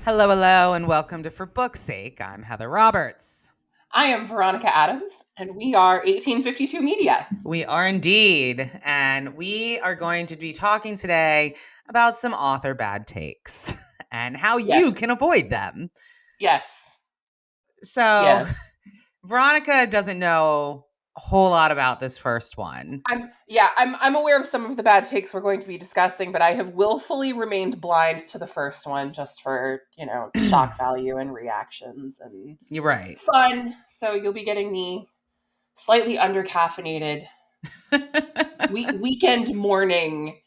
Hello, hello, and welcome to For Book's Sake. I'm Heather Roberts. I am Veronica Adams, and we are 1852 Media. We are indeed, and we are going to be talking today about some author bad takes and how you Yes. can avoid them. Yes. So, Yes. Veronica doesn't know a whole lot about this first one. I'm aware of some of the bad takes we're going to be discussing, but I have willfully remained blind to the first one just for, shock value and reactions and You're right. fun. So you'll be getting the slightly undercaffeinated weekend morning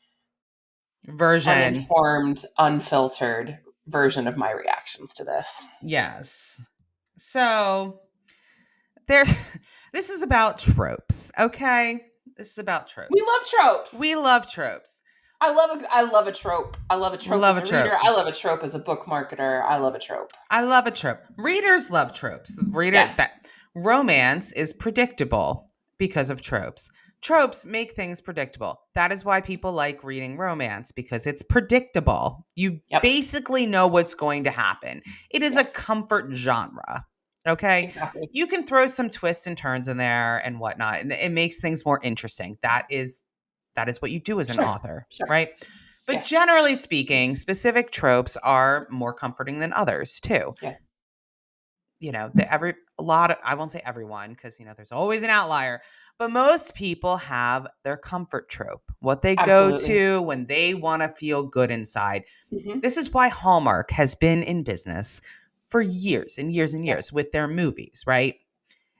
Version. uninformed, unfiltered version of my reactions to this. Yes. So, this is about tropes, okay? This is about tropes. We love tropes. We love tropes. I love a trope. I love a trope Love as a a trope. reader. I love a trope as a book marketer. I love a trope. I love a trope. Readers love tropes. Yes. Romance is predictable because of tropes. Tropes make things predictable. That is why people like reading romance, because it's predictable. You basically know what's going to happen. It is a comfort genre. Okay? Exactly. You can throw some twists and turns in there and whatnot, and it makes things more interesting. That is what you do as an author, right? But generally speaking, specific tropes are more comforting than others too. Yeah. I won't say everyone, because there's always an outlier, but most people have their comfort trope, what they go to when they want to feel good inside. Mm-hmm. This is why Hallmark has been in business for years and years and years with their movies, right?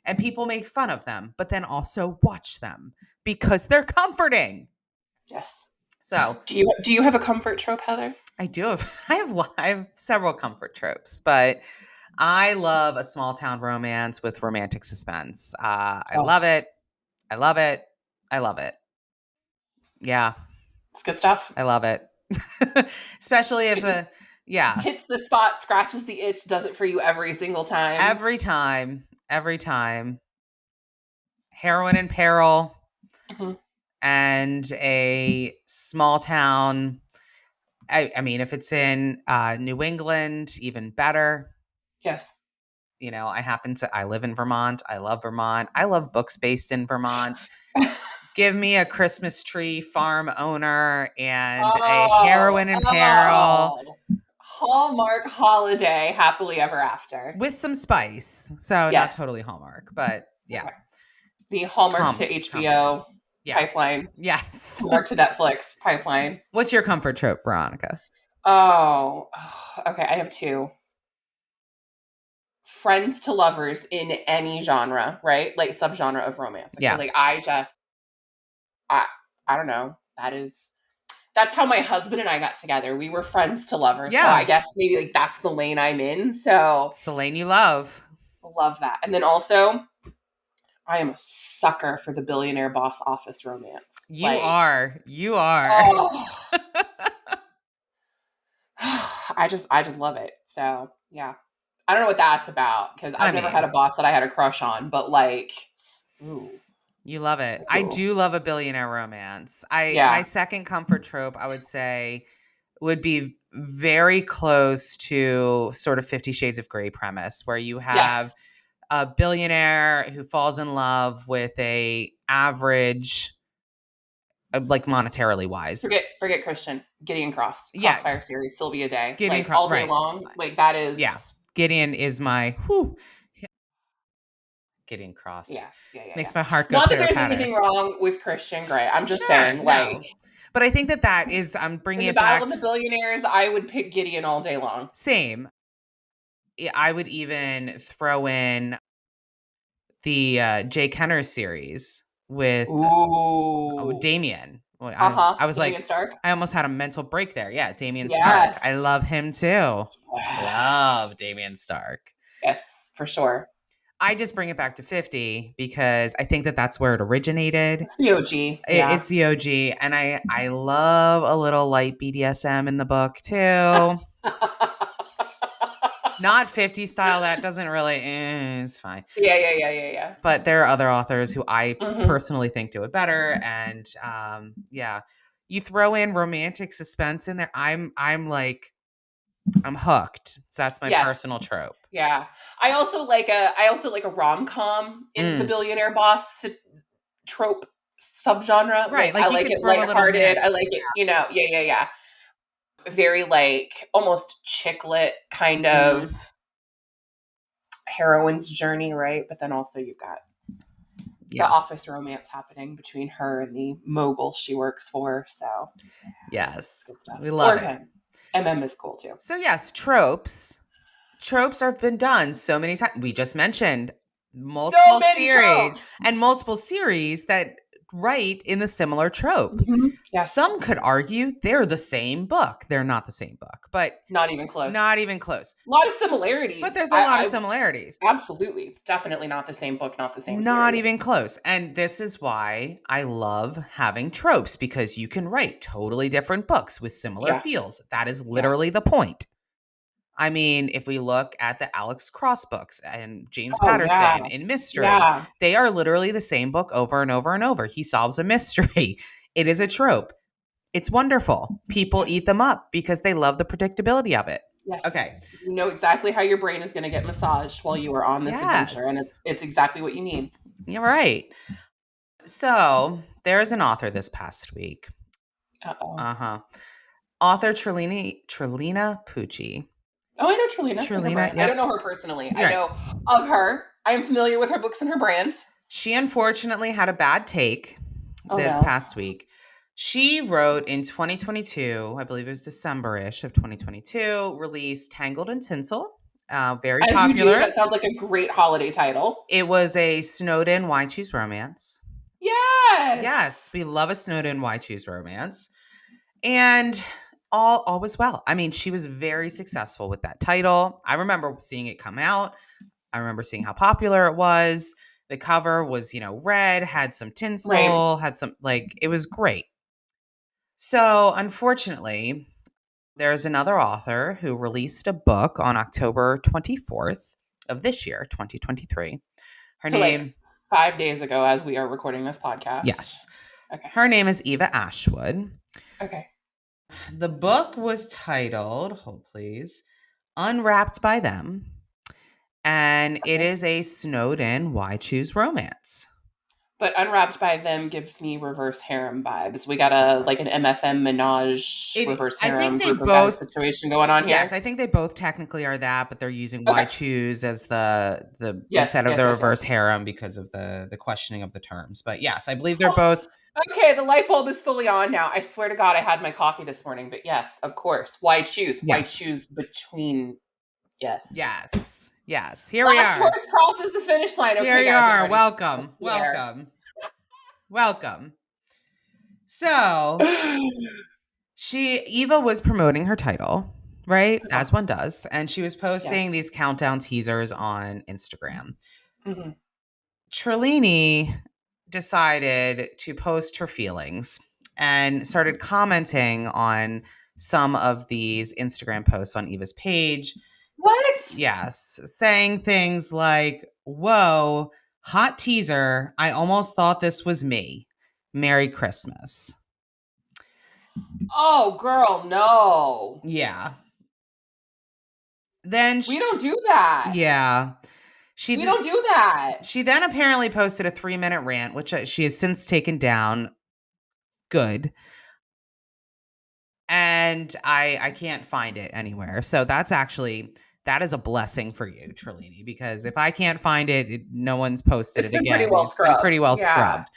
And people make fun of them, but then also watch them because they're comforting. Yes. So, do you have a comfort trope, Heather? I do. I have several comfort tropes, but I love a small town romance with romantic suspense. I love it. I love it. I love it. Yeah. It's good stuff. I love it. Especially if hits the spot, scratches the itch, does it for you every single time. Every time. Every time. Heroine in peril. Mm-hmm. And a small town. I mean, if it's in New England, even better. Yes. I live in Vermont. I love Vermont. I love books based in Vermont. Give me a Christmas tree farm owner and a heroine in peril. Hallmark holiday, happily ever after. With some spice. So not totally Hallmark, but yeah. Okay. The Hallmark to HBO pipeline. Yes. Hallmark to Netflix pipeline. What's your comfort trope, Veronica? Oh, okay. I have two. Friends to lovers in any genre, right? Like subgenre of romance. Okay? Yeah. Like I don't know. That's how my husband and I got together. We were friends to lovers. Yeah. So I guess maybe like that's the lane I'm in. So it's the lane you love. Love that. And then also, I am a sucker for the billionaire boss office romance. You are. Oh. I just love it. So yeah. I don't know what that's about because I've never had a boss that I had a crush on, but ooh. You love it. Ooh. I do love a billionaire romance. My second comfort trope, I would say, would be very close to sort of 50 Shades of Grey premise, where you have a billionaire who falls in love with a average, like monetarily wise. Forget Christian. Gideon Crossfire series, Sylvia Day. Gideon all day long. Like that is. Yeah. Gideon is my Gideon Cross. Yeah. Makes my heart go. Not that there's anything wrong with Christian Grey. I'm just saying, But I think that is, I'm bringing it back. The Battle of the Billionaires, I would pick Gideon all day long. Same. I would even throw in the Jay Kenner series with Damien. I was Damien like, Stark. I almost had a mental break there. Yeah, Damien Stark. I love him too. Love Damien Stark. Yes, for sure. I just bring it back to 50 because I think that's where it originated. It's the OG. It's the OG. And I love a little light BDSM in the book too. Not 50 style. That doesn't really, it's fine. Yeah. But there are other authors who I personally think do it better. And you throw in romantic suspense in there. I'm like, I'm hooked. So that's my personal trope. Yeah. I also like a rom-com in the billionaire boss trope subgenre. Right. Like I like it lighthearted. I like it, yeah. Very like almost chick lit kind of heroine's journey, right? But then also you've got the office romance happening between her and the mogul she works for. So yes, good stuff. We love it. Him. MM is cool too. So yes, tropes have been done so many times. We just mentioned multiple series that write in the similar trope. Yes. Some could argue they're the same book. They're not the same book, but not even close. A lot of similarities. But there's a lot of similarities. Absolutely. Definitely not the same book, not the same Not series. even close. And this is why I love having tropes, because you can write totally different books with similar feels. That is literally the point. I mean, if we look at the Alex Cross books and James Patterson in Mystery, they are literally the same book over and over and over. He solves a mystery. It is a trope. It's wonderful. People eat them up because they love the predictability of it. Yes. Okay. You know exactly how your brain is going to get massaged while you are on this adventure, and it's exactly what you need. You're right. So there's an author this past week. Author Trelina Pucci. Oh, I know Trelina. I don't know her personally. I know of her. I am familiar with her books and her brand. She unfortunately had a bad take this past week. She wrote in 2022, I believe it was December-ish of 2022, released Tangled in Tinsel. Very As popular. You do. That sounds like a great holiday title. It was a Snowden Why Choose Romance. Yes, we love a Snowden Why Choose Romance. And all was well. I mean, she was very successful with that title. I remember seeing it come out. I remember seeing how popular it was. The cover was, red, had some tinsel, had some, it was great. So, unfortunately, there's another author who released a book on October 24th of this year, 2023. Her name... 5 days ago as we are recording this podcast. Yes. Okay. Her name is Eva Ashwood. Okay. The book was titled, hold please, Unwrapped by Them. And it is a Snowden Why Choose Romance. But Unwrapped by Them gives me reverse harem vibes. We got an MFM Menage reverse harem group of guys situation going on here. Yes, I think they both technically are that, but they're using Why Choose as the instead of the reverse harem because of the questioning of the terms. But yes, I believe they're both. Okay, the light bulb is fully on now. I swear to God, I had my coffee this morning. But yes, of course. Why choose? Yes. Why choose between? Yes. Yes. Here we are. Last horse crosses the finish line. Okay, here you are. Welcome. So Eva was promoting her title, right? As one does. And she was posting these countdown teasers on Instagram. Mm-hmm. Trelini decided to post her feelings and started commenting on some of these Instagram posts on Eva's page. What? Yes. Saying things like, whoa, hot teaser. I almost thought this was me. Merry Christmas. Oh, girl, no. Yeah. Then we don't do that. Yeah. We don't do that. She then apparently posted a 3-minute rant, which she has since taken down. Good. And I can't find it anywhere. So that is a blessing for you, Trelini, because if I can't find it, no one's posted it again. It's been pretty well scrubbed.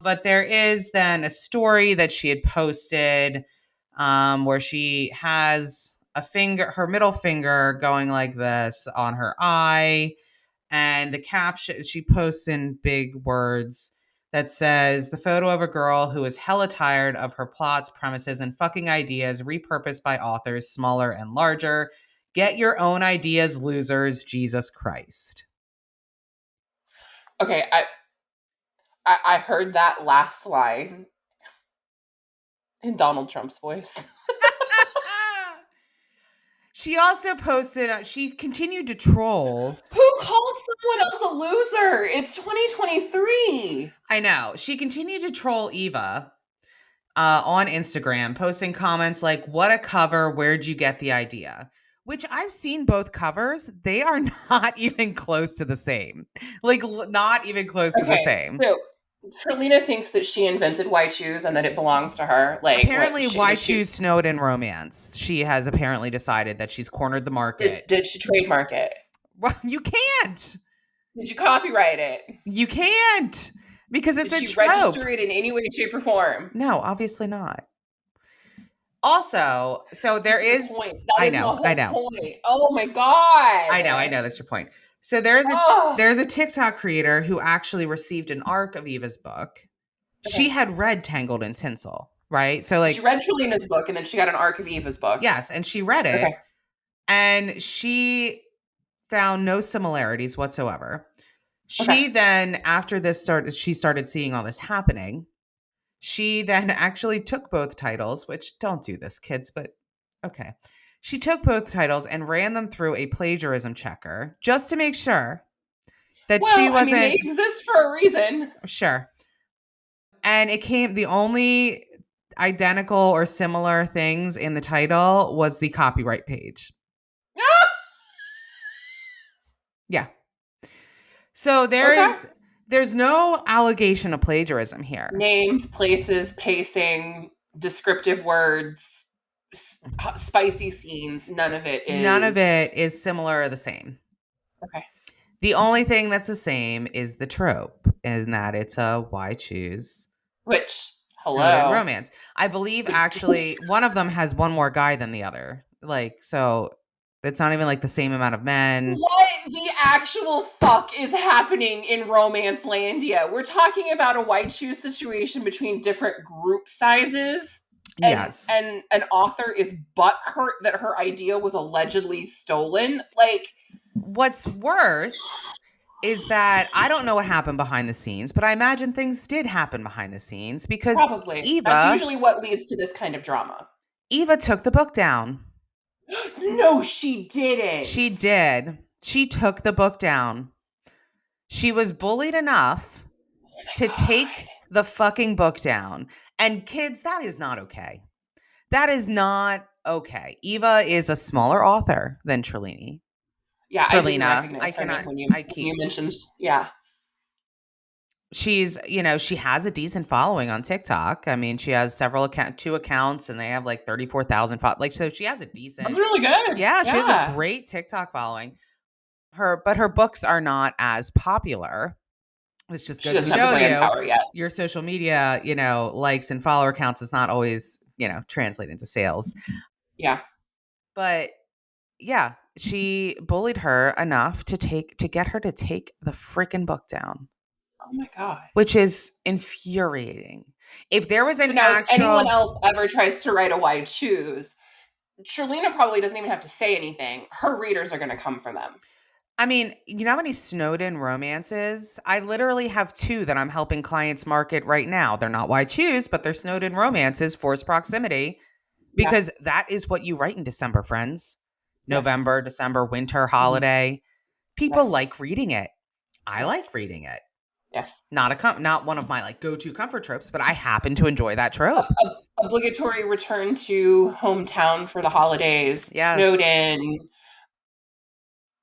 But there is then a story that she had posted where she has her middle finger going like this on her eye. And the caption, she posts in big words that says, the photo of a girl who is hella tired of her plots, premises, and fucking ideas repurposed by authors smaller and larger. Get your own ideas, losers. Jesus Christ. Okay, I heard that last line in Donald Trump's voice. She also posted, she continued to troll. Who calls someone else a loser? It's 2023. I know. She continued to troll Eva on Instagram, posting comments like, "What a cover! Where'd you get the idea?" Which I've seen both covers. They are not even close to the same. Like, not even close to the same. So Trelina thinks that she invented Why Choose and that it belongs to her. Like, apparently, Why Choose Snowden romance? She has apparently decided that she's cornered the market. Did she trademark it? Well, you can't. Did you copyright it? You can't, because it's a trope. Did she register it in any way, shape, or form? No, obviously not. Also, so there is. I know. Point. Oh my god. I know. That's your point. So there's a TikTok creator who actually received an arc of Eva's book. Okay. She had read Tangled in Tinsel, right? So like she read Trelina's book and then she got an arc of Eva's book. Yes, and she read it. Okay. And she found no similarities whatsoever. She then, after this she started seeing all this happening. She then actually took both titles, which don't do this, kids, but okay. She took both titles and ran them through a plagiarism checker just to make sure that she wasn't. I mean, they exist for a reason. Sure. And it came, the only identical or similar things in the title was the copyright page. Yeah. So there's no allegation of plagiarism here. Names, places, pacing, descriptive words, spicy scenes, none of it is similar or the same. Okay. The only thing that's the same is the trope, in that it's a Why Choose. Which, hello. Romance. I believe actually one of them has one more guy than the other. Like, so it's not even like the same amount of men. What the actual fuck is happening in Romance Landia? We're talking about a Why Choose situation between different group sizes. Yes. And an author is butthurt that her idea was allegedly stolen. Like, what's worse is that I don't know what happened behind the scenes, but I imagine things did happen behind the scenes, because probably Eva, that's usually what leads to this kind of drama. Eva took the book down. No, she didn't. She did. She took the book down. She was bullied enough to take the fucking book down. And kids, that is not okay. That is not okay. Eva is a smaller author than Trelina. Yeah, Trelina. I didn't recognize her name when you mentioned. Yeah. She's, she has a decent following on TikTok. I mean, she has two accounts, and they have like 34,000 so she has a decent. That's really good. Yeah, she has a great TikTok following. But her books are not as popular. This just goes to show you your social media, likes and follower counts is not always, translate into sales. Yeah. But yeah, she bullied her enough to get her to take the freaking book down. Oh my God. Which is infuriating. If there was an if anyone else ever tries to write a Why Choose, Trelina probably doesn't even have to say anything. Her readers are going to come for them. I mean, you know how many Snowden romances? I literally have 2 that I'm helping clients market right now. They're not Why Choose, but they're Snowden romances, forced proximity, because that is what you write in December, friends. November, December, winter, holiday. People like reading it. I like reading it. Yes. Not one of my like go-to comfort tropes, but I happen to enjoy that trope. Obligatory return to hometown for the holidays. Yes. Snowden.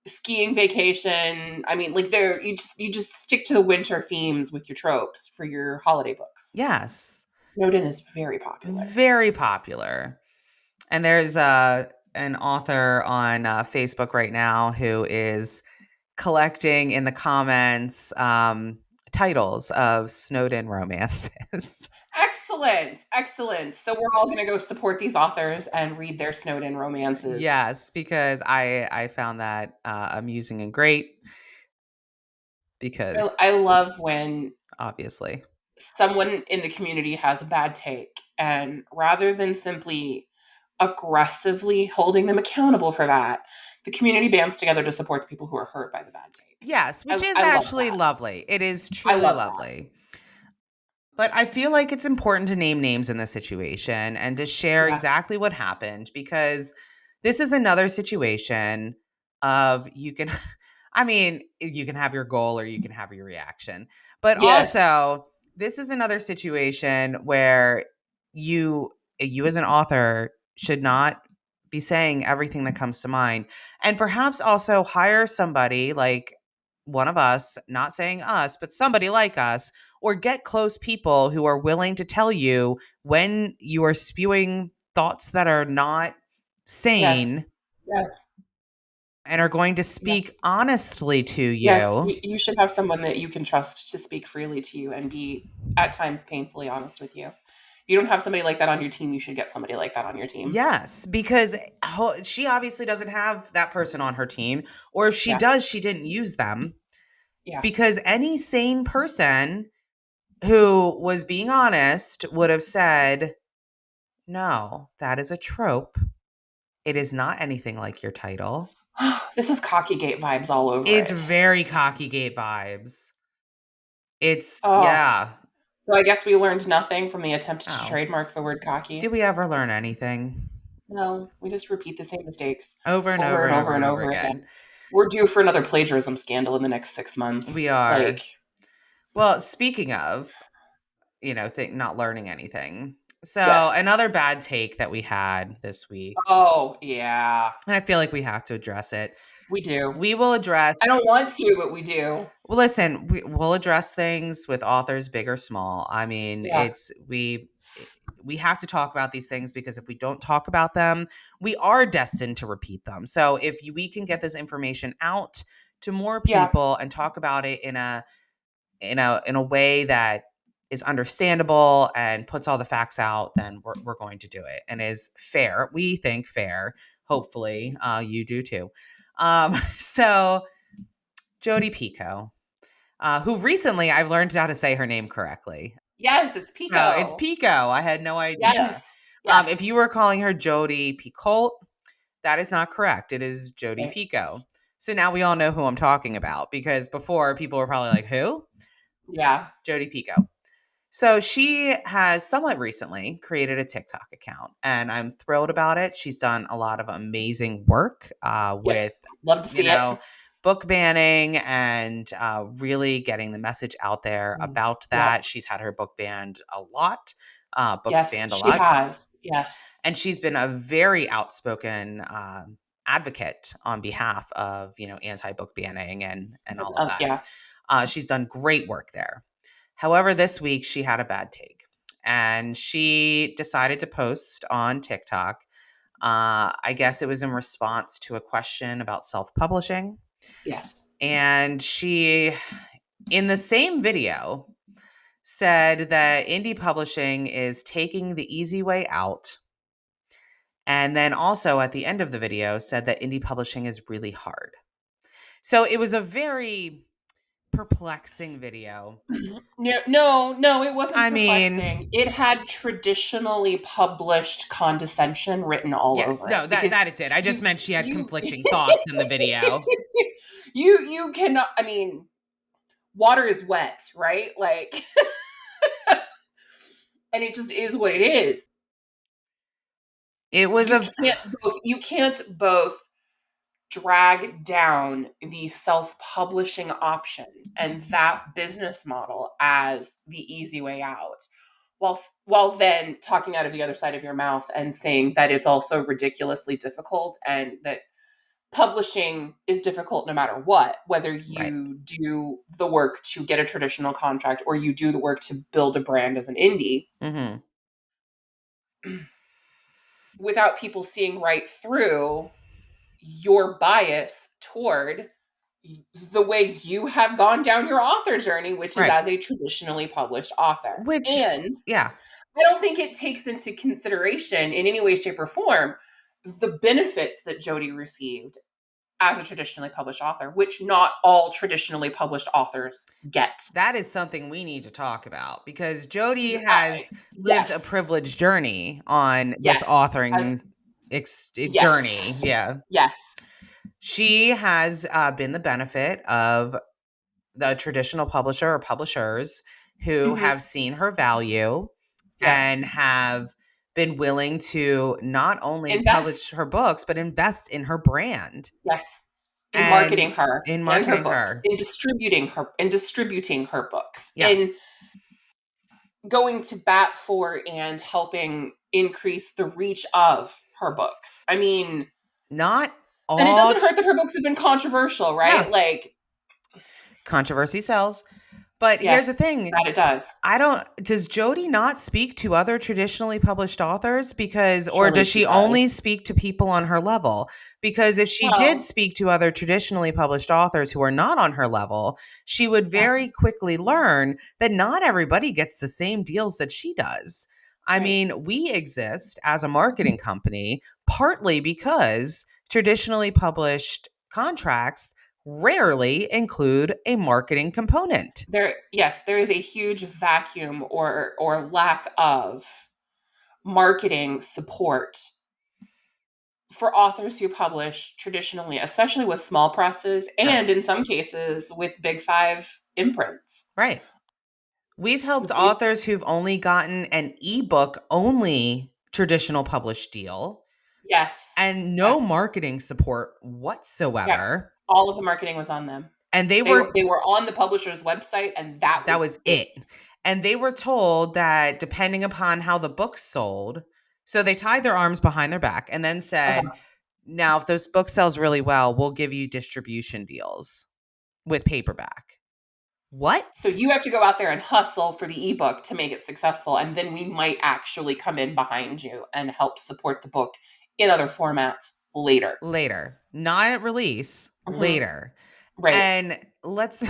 Skiing vacation. I mean, like you just stick to the winter themes with your tropes for your holiday books. Yes. Snowden is very popular. Very popular. And there's an author on Facebook right now who is collecting in the comments titles of Snowden romances. Excellent. So we're all going to go support these authors and read their Snowden romances. Yes, because I found that amusing and great. Because I love when obviously someone in the community has a bad take, and rather than simply aggressively holding them accountable for that, the community bands together to support the people who are hurt by the bad take. Yes, which is actually lovely. It is truly lovely. But I feel like it's important to name names in this situation and to share exactly what happened, because this is another situation of you can have your goal or you can have your reaction. But also, this is another situation where you as an author should not be saying everything that comes to mind, and perhaps also hire somebody like one of us, not saying us, but somebody like us, or get close people who are willing to tell you when you are spewing thoughts that are not Yes. sane. Yes. And are going to speak Yes. honestly to Yes. you. You should have someone that you can trust to speak freely to you and be at times painfully honest with you. If you don't have somebody like that on your team, you should get somebody like that on your team. Yes, because she obviously doesn't have that person on her team, or if she does, she didn't use them. Yeah. Because any sane person who was being honest would have said, no, that is a trope. It is not anything like your title. This is Cockygate vibes all over It's it. very Cockygate vibes. It's, Oh. yeah. So I guess we learned nothing from the attempt to trademark the word cocky. Did we ever learn anything? No, we just repeat the same mistakes over and over again. We're due for another plagiarism scandal in the next 6 months. We are. Well, speaking of, not learning anything. So another bad take that we had this week. Oh, yeah. And I feel like we have to address it. We do. We will address. I don't want to, but we do. Well, listen, we'll address things with authors big or small. I mean, we have to talk about these things because if we don't talk about them, we are destined to repeat them. So if we can get this information out to more people and talk about it in a way that is understandable and puts all the facts out, then we're going to do it and is fair. We think fair. Hopefully, you do too. So Jodi Picoult, who recently I've learned how to say her name correctly. Yes, it's Pico. So it's Pico. I had no idea. Yes. If you were calling her Jodi Picoult, that is not correct. It is Jodi Picoult. So now we all know who I'm talking about, because before people were probably like, who? Yeah. Jodi Picoult. So she has somewhat recently created a TikTok account, and I'm thrilled about it. She's done a lot of amazing work with, love to see it. Book banning and really getting the message out there about that. Yep. She's had her book banned a lot. Books banned a lot. She has. Yes. And she's been a very outspoken advocate on behalf of, anti-book banning and all of that. Yeah. She's done great work there. However, this week she had a bad take, and she decided to post on TikTok. I guess it was in response to a question about self-publishing. Yes. And she, in the same video, said that indie publishing is taking the easy way out. And then also at the end of the video said that indie publishing is really hard. So it was a very perplexing video. No, it wasn't perplexing. It had traditionally published condescension written all over it. No, that it did. I just meant she had conflicting thoughts in the video. You cannot, I mean, water is wet, right? Like, and it just is what it is. It was you can't both drag down the self-publishing option and that business model as the easy way out, while then talking out of the other side of your mouth and saying that it's also ridiculously difficult and that publishing is difficult no matter what, whether you do the work to get a traditional contract or you do the work to build a brand as an indie. Mm-hmm. Without people seeing right through your bias toward the way you have gone down your author journey, which is as a traditionally published author. And I don't think it takes into consideration in any way, shape, or form the benefits that Jodi received as a traditionally published author, which not all traditionally published authors get. That is something we need to talk about, because Jodi has lived a privileged journey on this authoring journey. Yeah. Yes. She has been the benefit of the traditional publisher or publishers who have seen her value and have been willing to not only publish her books, but invest in her brand. Yes. In marketing her, in distributing her books. Yes. going to bat for and helping increase the reach of her books. I mean, not all. And it doesn't hurt that her books have been controversial, right? Yeah. Like, controversy sells. But yes, here's the thing. That it does. Does Jodi not speak to other traditionally published authors? Or Surely does she she does. only speak to people on her level? Because if she did speak to other traditionally published authors who are not on her level, she would very quickly learn that not everybody gets the same deals that she does. I mean, we exist as a marketing company partly because traditionally published contracts rarely include a marketing component. There is a huge vacuum or lack of marketing support for authors who publish traditionally, especially with small presses and in some cases with big 5 imprints. Right. We've helped authors who've only gotten an ebook only traditional published deal. Yes. And no marketing support whatsoever. All of the marketing was on them. And they were on the publisher's website, and that was it. And they were told that depending upon how the book sold, so they tied their arms behind their back and then said, now if those books sells really well, we'll give you distribution deals with paperback. What? So you have to go out there and hustle for the ebook to make it successful, and then we might actually come in behind you and help support the book in other formats later. Not at release, later. Right. And what?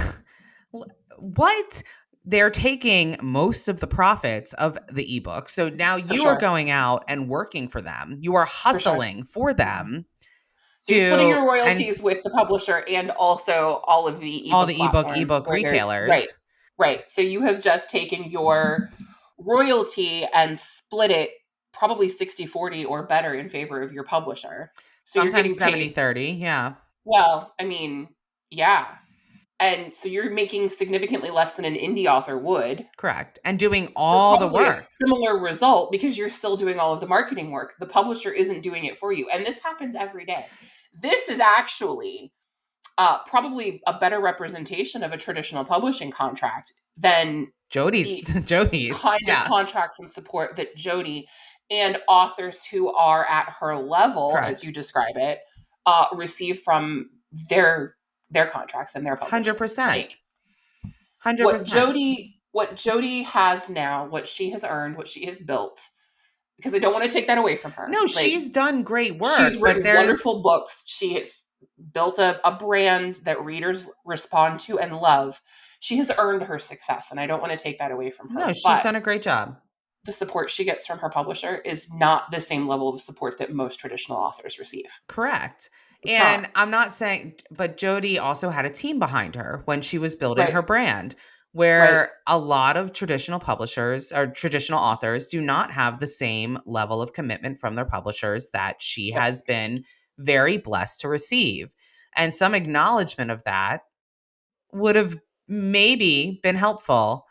They're taking most of the profits of the ebook. So now you are going out and working for them. You are hustling for them. So you're splitting your royalties with the publisher and also all of the ebook retailers. Right. So you have just taken your royalty and split it probably 60-40 or better in favor of your publisher. So sometimes you're getting 70-30, yeah. Well, I mean, yeah. And so you're making significantly less than an indie author would. Correct. And doing all the work. A similar result because you're still doing all of the marketing work. The publisher isn't doing it for you. And this happens every day. This is actually probably a better representation of a traditional publishing contract than Jodi's kind of contracts and support that Jodi and authors who are at her level, as you describe it, receive from their contracts and their publishers. 100%. 100%. What Jodi has now, what she has earned, what she has built, because I don't want to take that away from her. No, she's done great work. She's written wonderful books. She has built a brand that readers respond to and love. She has earned her success, and I don't want to take that away from her. No, she's done a great job. The support she gets from her publisher is not the same level of support that most traditional authors receive. Correct. And I'm not saying, but Jodi also had a team behind her when she was building her brand, where a lot of traditional publishers or traditional authors do not have the same level of commitment from their publishers that she has been very blessed to receive. And some acknowledgement of that would have maybe been helpful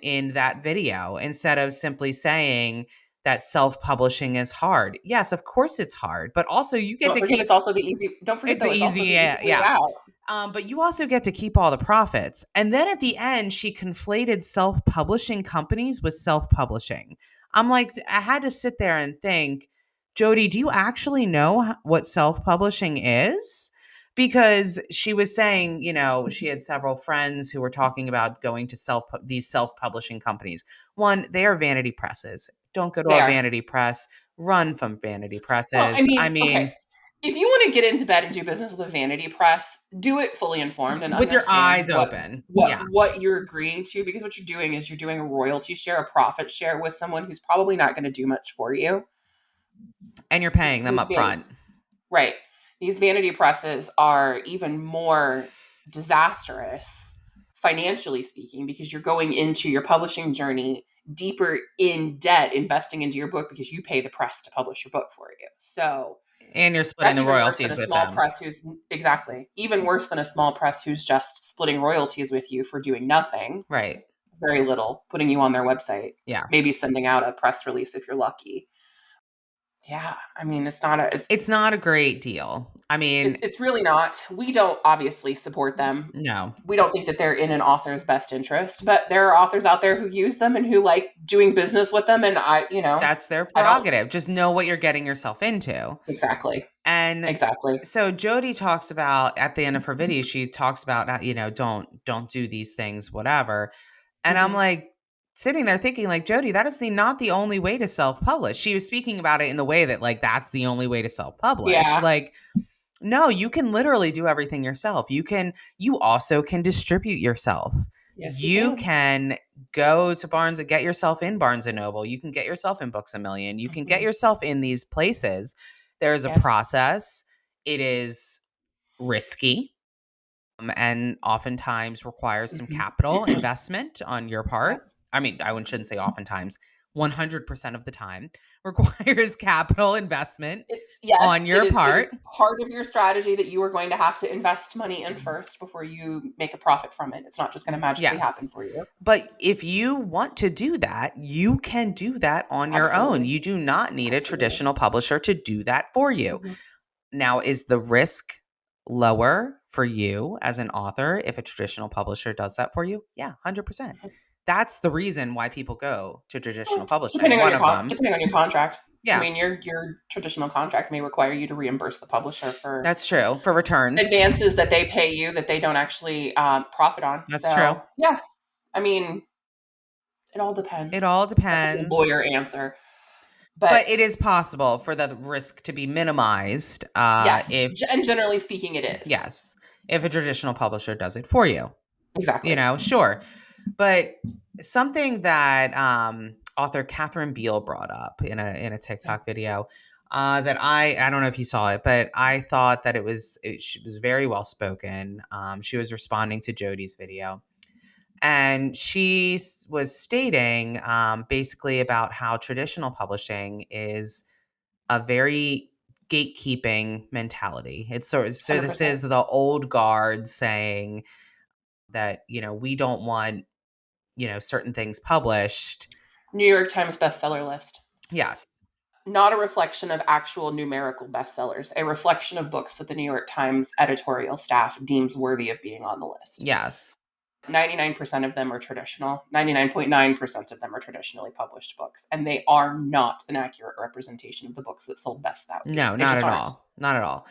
in that video, instead of simply saying that self-publishing is hard. Yes, of course it's hard, but also you get to keep. It's also the easy. Don't forget, it's easy way out. But you also get to keep all the profits. And then at the end, she conflated self-publishing companies with self-publishing. I'm like, I had to sit there and think, Jodi, do you actually know what self-publishing is? Because she was saying, she had several friends who were talking about going to these self-publishing companies. One, they are vanity presses. Don't go to a vanity press. Run from vanity presses. Well, I mean okay. If you want to get into bed and do business with a vanity press, do it fully informed and with your eyes open. What you're agreeing to, because what you're doing is you're doing a royalty share, a profit share with someone who's probably not going to do much for you. And you're paying them up front. Right. These vanity presses are even more disastrous, financially speaking, because you're going into your publishing journey deeper in debt, investing into your book because you pay the press to publish your book for you. So, and you're splitting the royalties with them. Press who's even worse than a small press who's just splitting royalties with you for doing nothing. Right. Very little, putting you on their website. Yeah. Maybe sending out a press release if you're lucky. Yeah, I mean, it's not a great deal. I mean, it's really not. We don't obviously support them. no. We don't think that they're in an author's best interest, but there are authors out there who use them and who like doing business with them. And That's their I don't. prerogative. Just know what you're getting yourself into. Exactly. And Exactly. so Jodi talks about at the end of her video, she talks about, don't do these things, whatever. And I'm like sitting there thinking like, Jodi, that is not the only way to self-publish. She was speaking about it in the way that like, that's the only way to self-publish. Yeah. Like, no, you can literally do everything yourself. You also can distribute yourself. Yes, You can go to Barnes and get yourself in Barnes and Noble. You can get yourself in Books A Million. You can get yourself in these places. There's a process. It is risky, and oftentimes requires some capital investment on your part. Yes. I mean, shouldn't say oftentimes. 100% of the time requires capital investment on your part. It is part of your strategy that you are going to have to invest money in first before you make a profit from it. It's not just going to magically happen for you. But if you want to do that, you can do that on your own. You do not need a traditional publisher to do that for you. Now, is the risk lower for you as an author if a traditional publisher does that for you? Yeah, 100%. That's the reason why people go to traditional publishing. Depending on your contract. Yeah. I mean, your traditional contract may require you to reimburse the publisher for... That's true. For returns. Advances that they pay you that they don't actually profit on. That's true. Yeah. I mean, it all depends. It all depends. That's a lawyer answer. But it is possible for the risk to be minimized. Yes. And generally speaking, it is. Yes. If a traditional publisher does it for you. Exactly. Sure. But something that author Catherine Beale brought up in a TikTok video that I don't know if you saw it, but I thought that she was very well spoken. She was responding to Jodi's video. And she was stating basically about how traditional publishing is a very gatekeeping mentality. It's so 100%. This is the old guard saying that, we don't want, certain things published. New York Times bestseller list. Yes. Not a reflection of actual numerical bestsellers, a reflection of books that the New York Times editorial staff deems worthy of being on the list. Yes. 99% of them are traditional. 99.9% of them are traditionally published books. And they are not an accurate representation of the books that sold best that week. No, not at all. Not at all.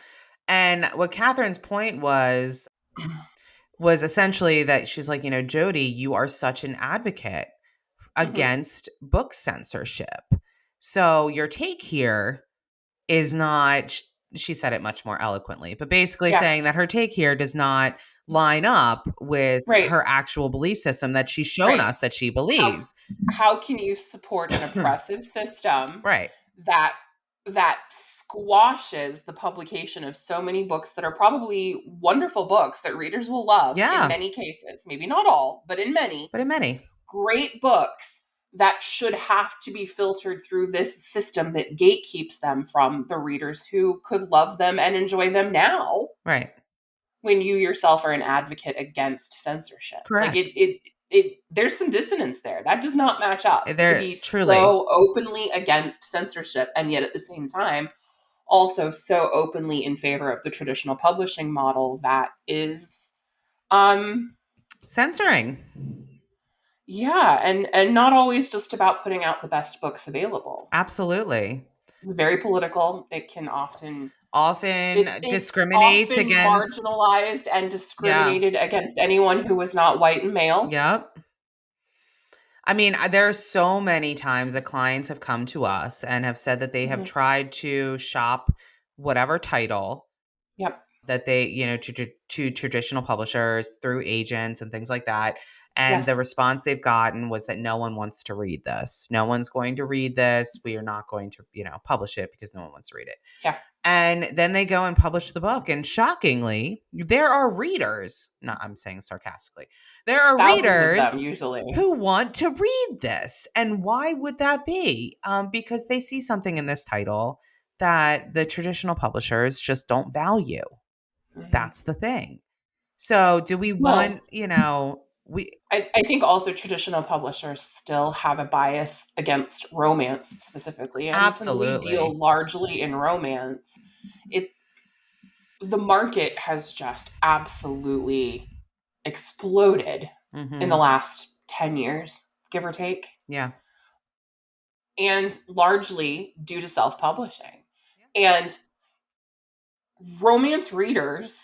And what Catherine's point was essentially that she's like, Jodi, you are such an advocate against book censorship. So your take here is not, she said it much more eloquently, but basically saying that her take here does not line up with her actual belief system that she's shown us that she believes. How can you support an oppressive system that squashes the publication of so many books that are probably wonderful books that readers will love in many cases, maybe not all, but in many. Great books that should have to be filtered through this system that gatekeeps them from the readers who could love them and enjoy them now. Right. When you yourself are an advocate against censorship. Correct. Like there's some dissonance there. That does not match up. To be truly so openly against censorship and yet at the same time also so openly in favor of the traditional publishing model that is censoring. Yeah, and not always just about putting out the best books available. Absolutely. It's very political. It can often discriminates often against marginalized and discriminated against anyone who was not white and male. Yep. I mean, there are so many times that clients have come to us and have said that they have tried to shop whatever title that they, to traditional publishers through agents and things like that. And the response they've gotten was that no one wants to read this. No one's going to read this. We are not going to, publish it because no one wants to read it. Yeah. And then they go and publish the book. And shockingly, there are readers, I'm saying sarcastically, there are readers of them, usually who want to read this. And why would that be? Because they see something in this title that the traditional publishers just don't value. That's the thing. So do we want, I think also traditional publishers still have a bias against romance specifically. And since we deal largely in romance, the market has just absolutely exploded in the last 10 years, give or take. Yeah. And largely due to self-publishing. And romance readers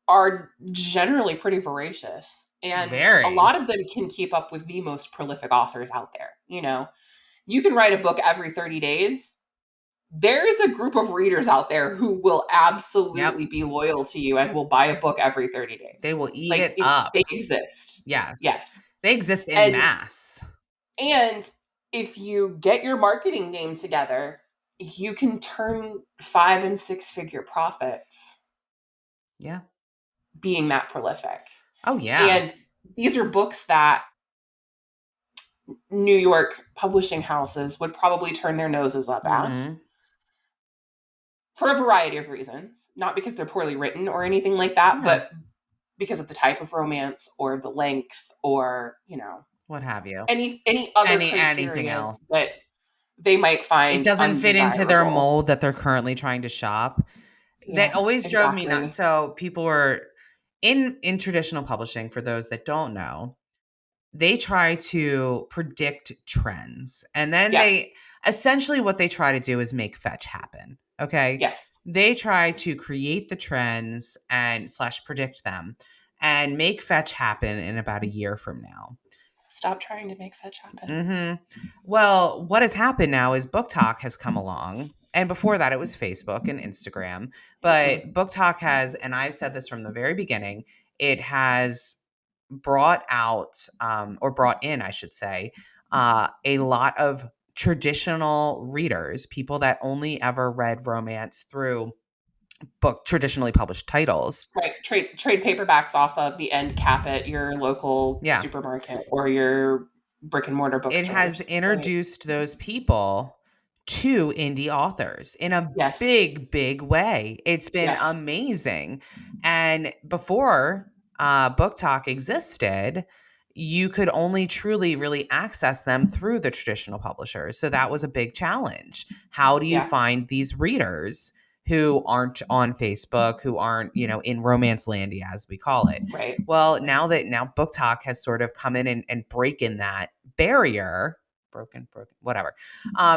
are generally pretty voracious. And a lot of them can keep up with the most prolific authors out there. You know, you can write a book every 30 days. There's a group of readers out there who will absolutely be loyal to you and will buy a book every 30 days. They will eat it up. They exist. Yes. Yes. They exist in mass. And if you get your marketing game together, you can turn 5 and 6 figure profits. Yeah. Being that prolific. Oh, yeah. And these are books that New York publishing houses would probably turn their noses up at for a variety of reasons. Not because they're poorly written or anything like that, but because of the type of romance or the length or, you know, what have you. Any other anything else that they might find it doesn't fit into their mold that they're currently trying to shop. That always drove me nuts. So people were in traditional publishing, for those that don't know, they try to predict trends. And then they essentially what they try to do is make fetch happen. Okay. Yes. They try to create the trends and / predict them and make fetch happen in about a year from now. Stop trying to make fetch happen. Well, what has happened now is BookTok has come along. And before that, it was Facebook and Instagram. But BookTok has, and I've said this from the very beginning, it has brought out, or brought in, I should say, a lot of traditional readers, people that only ever read romance through traditionally published titles. Right. Trade paperbacks off of the end cap at your local supermarket or your brick and mortar bookstores. It has introduced those people to indie authors in a big, big way. It's been amazing. And before BookTok existed, you could only truly really access them through the traditional publishers. So that was a big challenge. How do you find these readers who aren't on Facebook, who aren't, you know, in romance landy, as we call it? Right. Well, now BookTok has sort of come in and break in that barrier. Broken, whatever.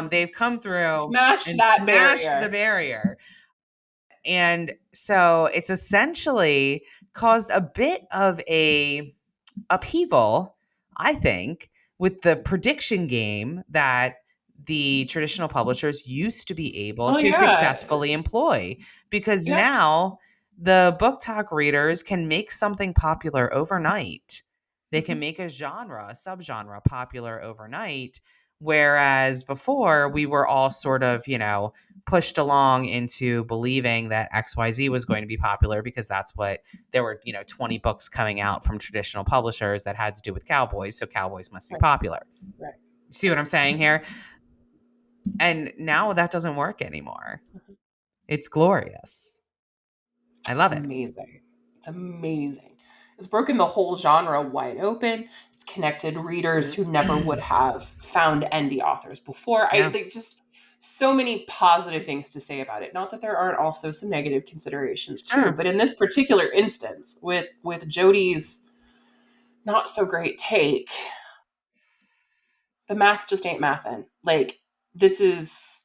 They've come through smash the barrier. And so it's essentially caused a bit of a upheaval, I think, with the prediction game that the traditional publishers used to be able to successfully employ. Because now the BookTok readers can make something popular overnight. They can make a genre, a subgenre popular overnight. Whereas before we were all sort of, you know, pushed along into believing that XYZ was going to be popular because that's what there were, you know, 20 books coming out from traditional publishers that had to do with cowboys. So cowboys must be popular. Right. See what I'm saying here? And now that doesn't work anymore. It's glorious. I love it. Amazing. It's amazing. It's broken the whole genre wide open. It's connected readers who never would have found indie authors before. They just so many positive things to say about it. Not that there aren't also some negative considerations too, but in this particular instance, with Jodi's not so great take, the math just ain't mathin'. Like this is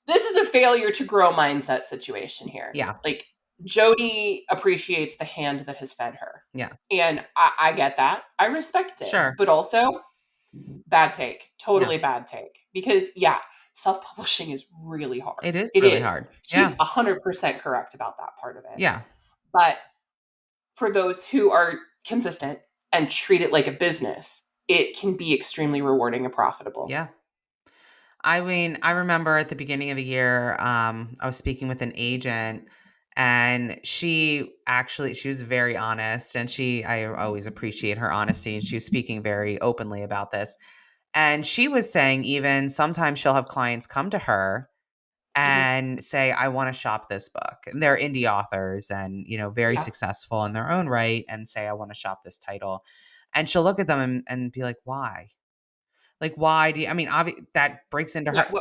a failure to grow mindset situation here. Yeah. Like Jodi appreciates the hand that has fed her. Yes. And I get that. I respect it. Sure. But also, bad take. Totally bad take. Because, self-publishing is really hard. It is really hard. She's 100% correct about that part of it. Yeah. But for those who are consistent and treat it like a business, it can be extremely rewarding and profitable. Yeah. I mean, I remember at the beginning of the year, I was speaking with an agent and she was very honest and I always appreciate her honesty. And she was speaking very openly about this. And she was saying even sometimes she'll have clients come to her and say, I want to shop this book. And they're indie authors and, you know, very successful in their own right and say, I want to shop this title. And she'll look at them and be like, why? Like, why do you, I mean, that breaks into Yeah. her.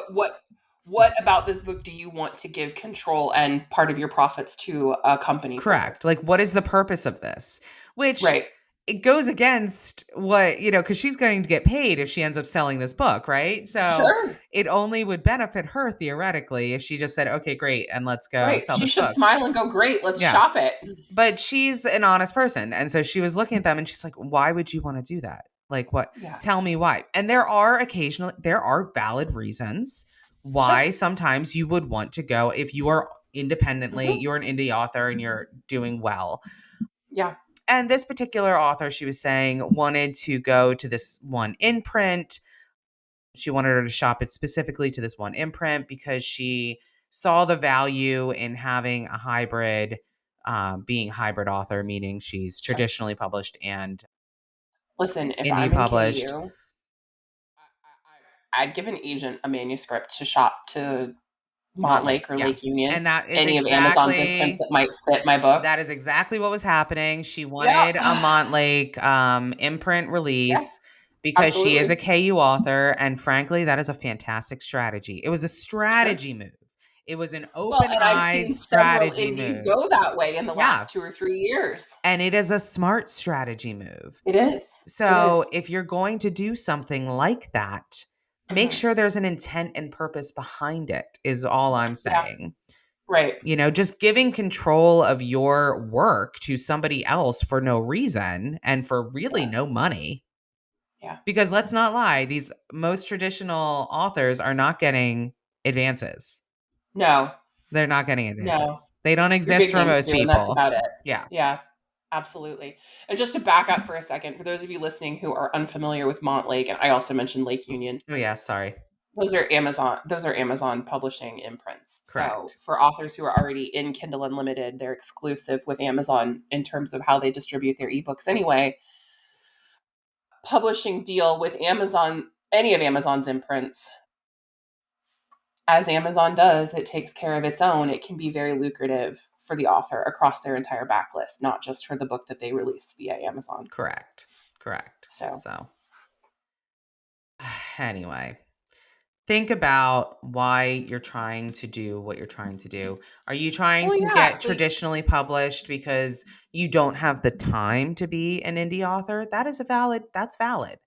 What about this book do you want to give control and part of your profits to a company Correct. for? Like, what is the purpose of this? Which Right. it goes against what, because she's going to get paid if she ends up selling this book, right? So Sure. it only would benefit her theoretically if she just said, okay, great, and let's go Right. sell She this should book. smile and go, great, let's Yeah. shop it. But she's an honest person. And so she was looking at them and she's like, why would you want to do that? Like, what? Yeah. Tell me why. And there are valid reasons why sometimes you would want to go if you are independently, you're an indie author and you're doing well. Yeah. And this particular author, she was saying, wanted to go to this one imprint. She wanted her to shop it specifically to this one imprint because she saw the value in having a hybrid, being hybrid author, meaning she's traditionally published and listen, if indie I'm in published. KU, I'd give an agent a manuscript to shop to Montlake or Lake Union. And that is any of Amazon's imprints that might fit my book. That is exactly what was happening. She wanted a Montlake imprint release because she is a KU author. And frankly, that is a fantastic strategy. It was a strategy move. It was an open-eyed strategy move. I've seen several indies go that way in the last 2 or 3 years. And it is a smart strategy move. It is. So if you're going to do something like that, make sure there's an intent and purpose behind it, is all I'm saying. Right. Just giving control of your work to somebody else for no reason and for really no money. Yeah. Because let's not lie, these most traditional authors are not getting advances. No. They're not getting advances. No. They don't exist for most people. That's about it. Yeah. Yeah. Absolutely. And just to back up for a second, for those of you listening who are unfamiliar with Montlake, and I also mentioned Lake Union. Oh yeah, sorry. Those are Amazon publishing imprints. Correct. So for authors who are already in Kindle Unlimited, they're exclusive with Amazon in terms of how they distribute their ebooks anyway. Publishing deal with Amazon, any of Amazon's imprints, as Amazon does, it takes care of its own. It can be very lucrative for the author across their entire backlist, not just for the book that they release via Amazon. Correct. So anyway, think about why you're trying to do what you're trying to do. Are you trying to get traditionally published because you don't have the time to be an indie author? That's valid.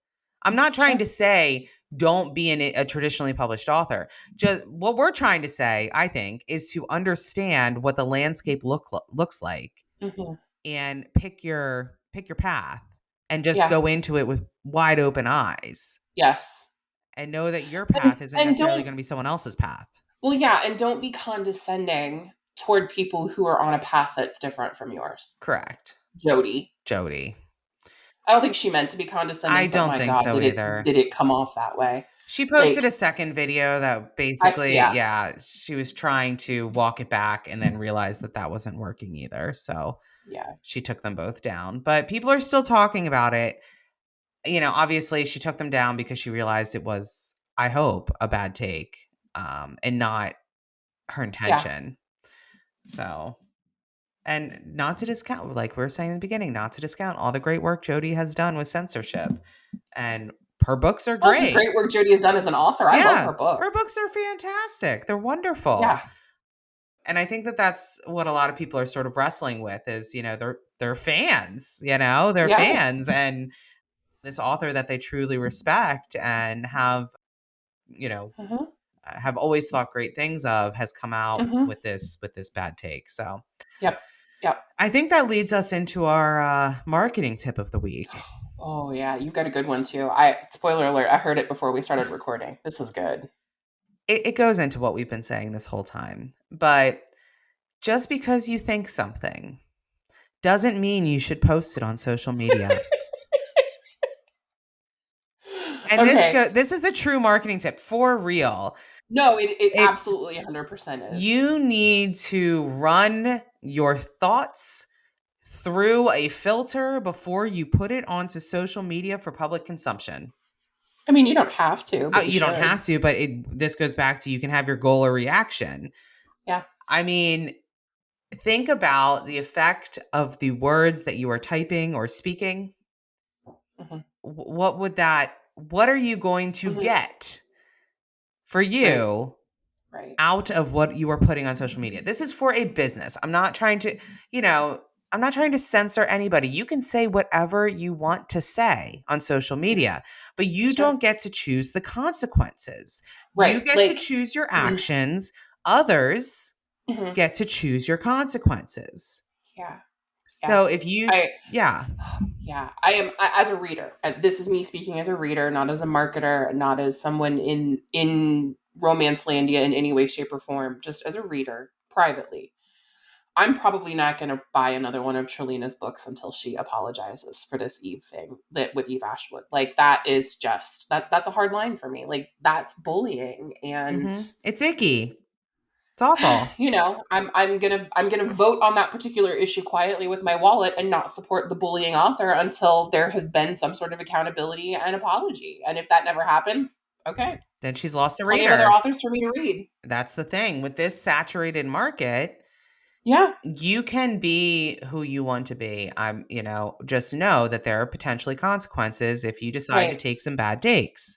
I'm not trying to say don't be a traditionally published author. Just what we're trying to say, I think, is to understand what the landscape looks like and pick your path and just go into it with wide open eyes. Yes. And know that your path isn't necessarily going to be someone else's path. Well, yeah, and don't be condescending toward people who are on a path that's different from yours. Correct. Jody. I don't think she meant to be condescending. I don't think so either. Did it come off that way? She posted a second video that basically, she was trying to walk it back and then realized that wasn't working either. So she took them both down. But people are still talking about it. Obviously she took them down because she realized it was, I hope, a bad take and not her intention. So, and not to discount, like we were saying in the beginning, not to discount all the great work Jody has done with censorship. And her books are great. The great work Jody has done as an author. I love her books. Her books are fantastic. They're wonderful. Yeah. And I think that's what a lot of people are sort of wrestling with is, they're fans, they're fans. And this author that they truly respect and have, have always thought great things of has come out with this bad take. So, Yep. I think that leads us into our marketing tip of the week. Oh yeah, you've got a good one too. Spoiler alert, I heard it before we started recording. This is good. It goes into what we've been saying this whole time, but just because you think something doesn't mean you should post it on social media. And this is a true marketing tip for real. No, it absolutely 100% is. You need to run your thoughts through a filter before you put it onto social media for public consumption. I mean, you don't have to. But you don't have to, but this goes back to you can have your goal or reaction. Yeah. I mean, think about the effect of the words that you are typing or speaking. Mm-hmm. What are you going to Mm-hmm. get for you Right. out of what you are putting on social media? This is for a business. I'm not trying to, I'm not trying to censor anybody. You can say whatever you want to say on social Yes. media, but you Sure. don't get to choose the consequences. You Right. get to choose your actions. Others get to choose your consequences. Yeah. Yeah. So if you, yeah. Yeah, as a reader, and this is me speaking as a reader, not as a marketer, not as someone in Romancelandia in any way, shape, or form, just as a reader privately. I'm probably not going to buy another one of Trelina's books until she apologizes for this Eve thing that with Eve Ashwood. Like that is just that's a hard line for me. Like that's bullying, and it's icky. It's awful. I'm gonna vote on that particular issue quietly with my wallet and not support the bullying author until there has been some sort of accountability and apology. And if that never happens, okay, then she's lost a plenty reader. of other authors for me to read. That's the thing with this saturated market. Yeah, you can be who you want to be. Just know that there are potentially consequences if you decide to take some bad takes.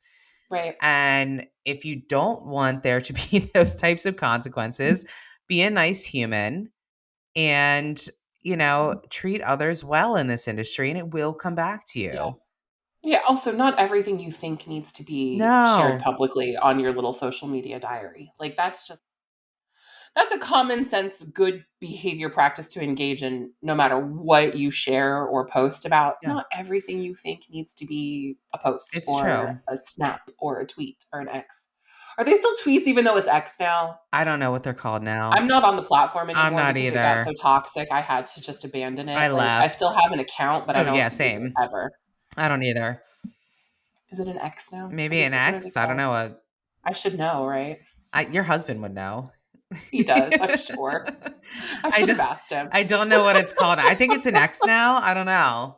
Right. And if you don't want there to be those types of consequences, be a nice human and, treat others well in this industry and it will come back to you. Yeah. Yeah. Also, not everything you think needs to be shared publicly on your little social media diary. Like that's a common sense, good behavior practice to engage in no matter what you share or post about. Yeah. Not everything you think needs to be a post a snap or a tweet or an X. Are they still tweets even though it's X now? I don't know what they're called now. I'm not on the platform anymore. I'm not because either. It got so toxic. I had to just abandon it. I left. I still have an account, but I don't use it ever. I don't either. Is it an X now? Maybe an X? I don't know. I should know, right? Your husband would know. He does, I'm sure. I should have asked him. I don't know what it's called. I think it's an X now. I don't know.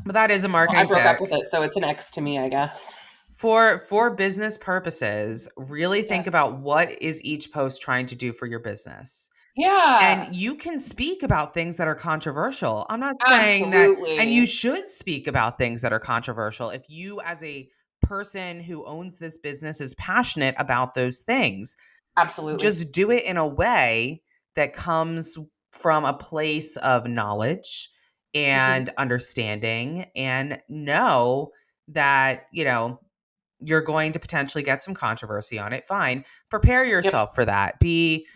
But that is a marketing I broke up with it, so it's an X to me, I guess. For business purposes, really think about what is each post trying to do for your business. Yeah. And you can speak about things that are controversial. I'm not saying that, and you should speak about things that are controversial. If you as a person who owns this business is passionate about those things, absolutely, just do it in a way that comes from a place of knowledge and understanding, and know that, you're going to potentially get some controversy on it. Fine. Prepare yourself for that. Be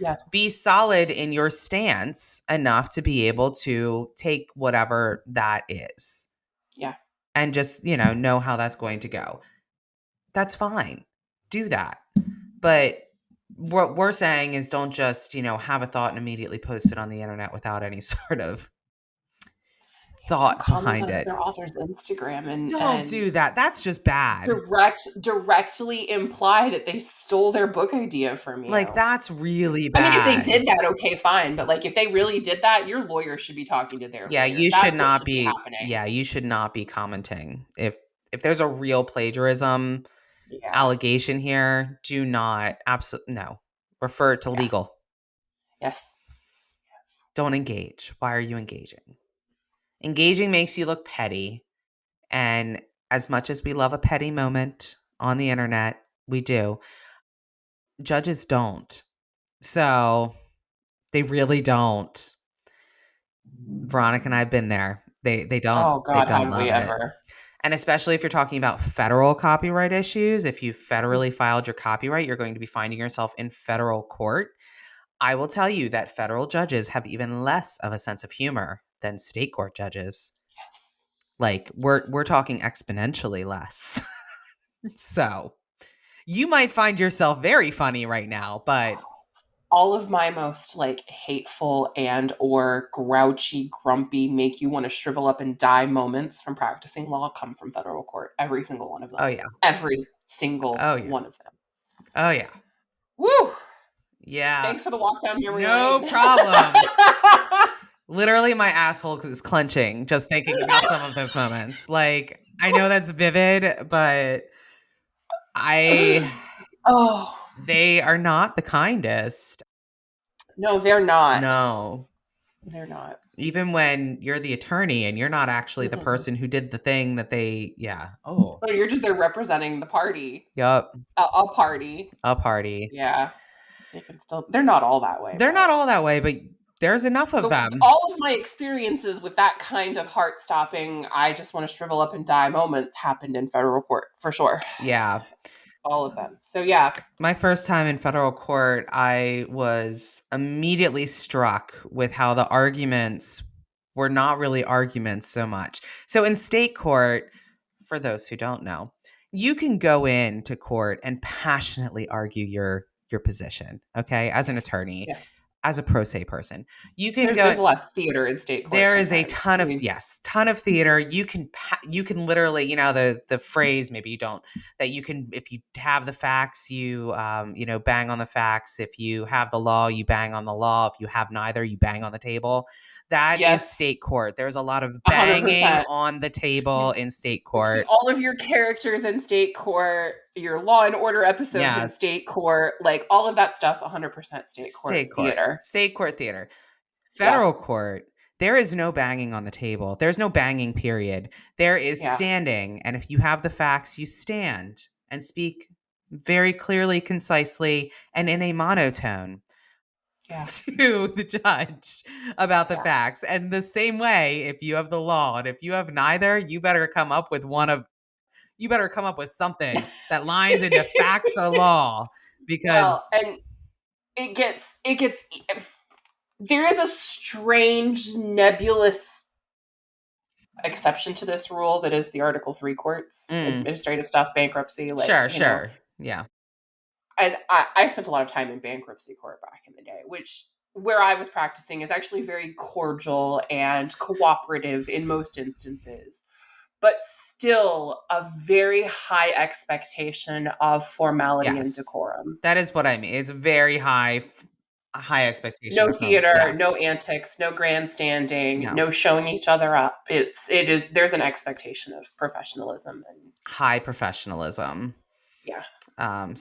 solid in your stance enough to be able to take whatever that is. Yeah. And just, know how that's going to go. That's fine. Do that. But what we're saying is don't just, have a thought and immediately post it on the internet without any sort of thought behind it. Their author's Instagram and don't do that. That's just bad. Directly imply that they stole their book idea from you. Like that's really bad. I mean, if they did that, okay, fine. But like, if they really did that, your lawyer should be talking to their lawyer. You should not be happening. Yeah, you should not be commenting if there's a real plagiarism allegation here. Do not no. Refer to legal. Yes. Don't engage. Why are you engaging? Engaging makes you look petty. And as much as we love a petty moment on the internet, we do. Judges don't. So they really don't. Veronica and I have been there. They don't. Oh God, they don't have love we it. ever? And especially if you're talking about federal copyright issues, if you federally filed your copyright, you're going to be finding yourself in federal court. I will tell you that federal judges have even less of a sense of humor than state court judges. Yes. Like we're talking exponentially less. So you might find yourself very funny right now, but all of my most like hateful and or grouchy, grumpy, make you want to shrivel up and die moments from practicing law come from federal court. Every single one of them. Oh yeah. Every single one of them. Oh yeah. Woo! Yeah. Thanks for the walk down memory lane. No problem. Literally my asshole is clenching just thinking about some of those moments. Like, I know that's vivid, but they are not the kindest. No, they're not. No. They're not. Even when you're the attorney and you're not actually the person who did the thing that they, Oh, you're just there representing the party. Yup. A party. A party. Yeah. They're not all that way. They're not all that way, but there's enough of them. All of my experiences with that kind of heart-stopping, I just want to shrivel up and die moments happened in federal court, for sure. Yeah. All of them. So, yeah. My first time in federal court, I was immediately struck with how the arguments were not really arguments so much. So in state court, for those who don't know, you can go into court and passionately argue your position, okay, as an attorney. Yes. As a pro se person, you can there's a lot of theater in state court. There is a ton of theater. You can literally, the phrase, maybe you don't, that you can, if you have the facts, you bang on the facts. If you have the law, you bang on the law. If you have neither, you bang on the table. That is state court. There's a lot of banging 100%. On the table in state court. You see all of your characters in state court, your Law and Order episodes in state court, like all of that stuff, 100% state court theater. State court theater. Federal court, there is no banging on the table. There's no banging, period. There is standing. And if you have the facts, you stand and speak very clearly, concisely, and in a monotone. To the judge about the facts. And the same way, if you have the law and if you have neither, you better come up with something that lines into facts or law, because and it gets there is a strange nebulous exception to this rule that is the Article 3 courts, administrative stuff, bankruptcy, sure. Yeah. And I spent a lot of time in bankruptcy court back in the day, where I was practicing is actually very cordial and cooperative in most instances, but still a very high expectation of formality and decorum. That is what I mean. It's very high expectation. No theater, no antics, no grandstanding, no showing each other up. There's an expectation of professionalism and high professionalism. Yeah.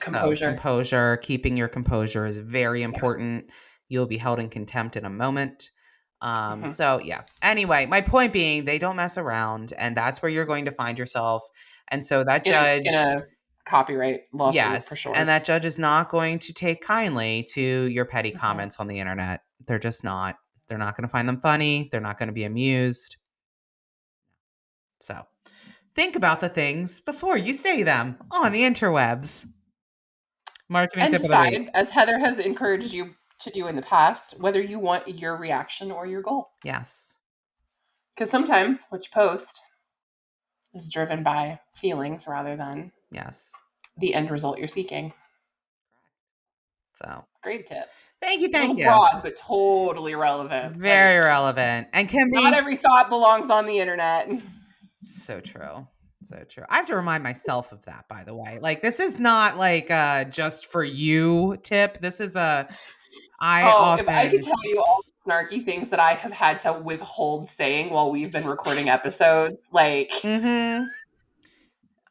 Composure, keeping your composure is very important. You'll be held in contempt in a moment. So yeah. Anyway, my point being, they don't mess around, and that's where you're going to find yourself. And so that judge in a copyright lawsuit, for sure. And that judge is not going to take kindly to your petty comments on the internet. They're just not. They're not going to find them funny. They're not going to be amused. So think about the things before you say them on the interwebs. Marketing tip of the week. As Heather has encouraged you to do in the past, whether you want your reaction or your goal. Yes. Because sometimes what you post is driven by feelings rather than the end result you're seeking. So great tip. Thank you. Broad, but totally relevant. Very relevant. And can be. Not every thought belongs on the internet. So true. So true. I have to remind myself of that, by the way. Like, this is not like just for you tip. This is if I could tell you all the snarky things that I have had to withhold saying while we've been recording episodes, like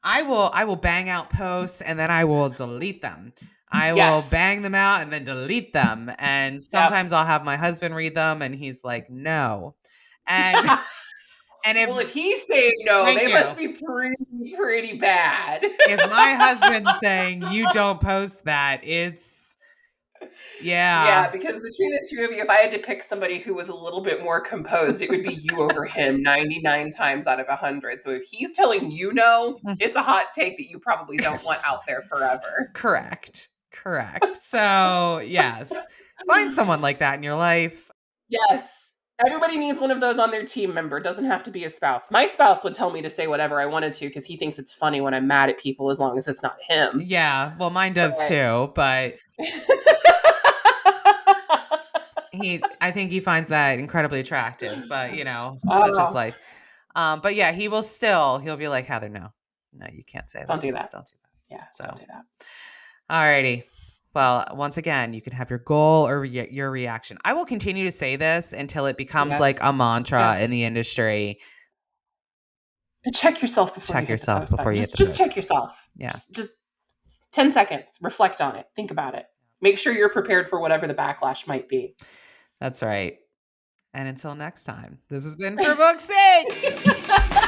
I will bang out posts and then I will delete them. I will bang them out and then delete them. And sometimes I'll have my husband read them and he's like, no. And if he's saying no, they must be pretty bad. If my husband's saying you don't post that, it's yeah, because between the two of you, if I had to pick somebody who was a little bit more composed, it would be you over him 99 times out of 100. So if he's telling you no, it's a hot take that you probably don't want out there forever. Correct. So yes, find someone like that in your life. Yes. Everybody needs one of those on their team member. It doesn't have to be a spouse. My spouse would tell me to say whatever I wanted to because he thinks it's funny when I'm mad at people as long as it's not him. Yeah, well, mine does too, but I think he finds that incredibly attractive, but such is life. But yeah, he'll be like, Heather, no, you can't say that. Don't do that. Yeah. So don't do that. Alrighty. Well, once again, you can have your goal or your reaction. I will continue to say this until it becomes like a mantra in the industry. Check yourself before you hit the Just check yourself. Yeah. Just 10 seconds. Reflect on it. Think about it. Make sure you're prepared for whatever the backlash might be. That's right. And until next time, this has been For Book's Sake.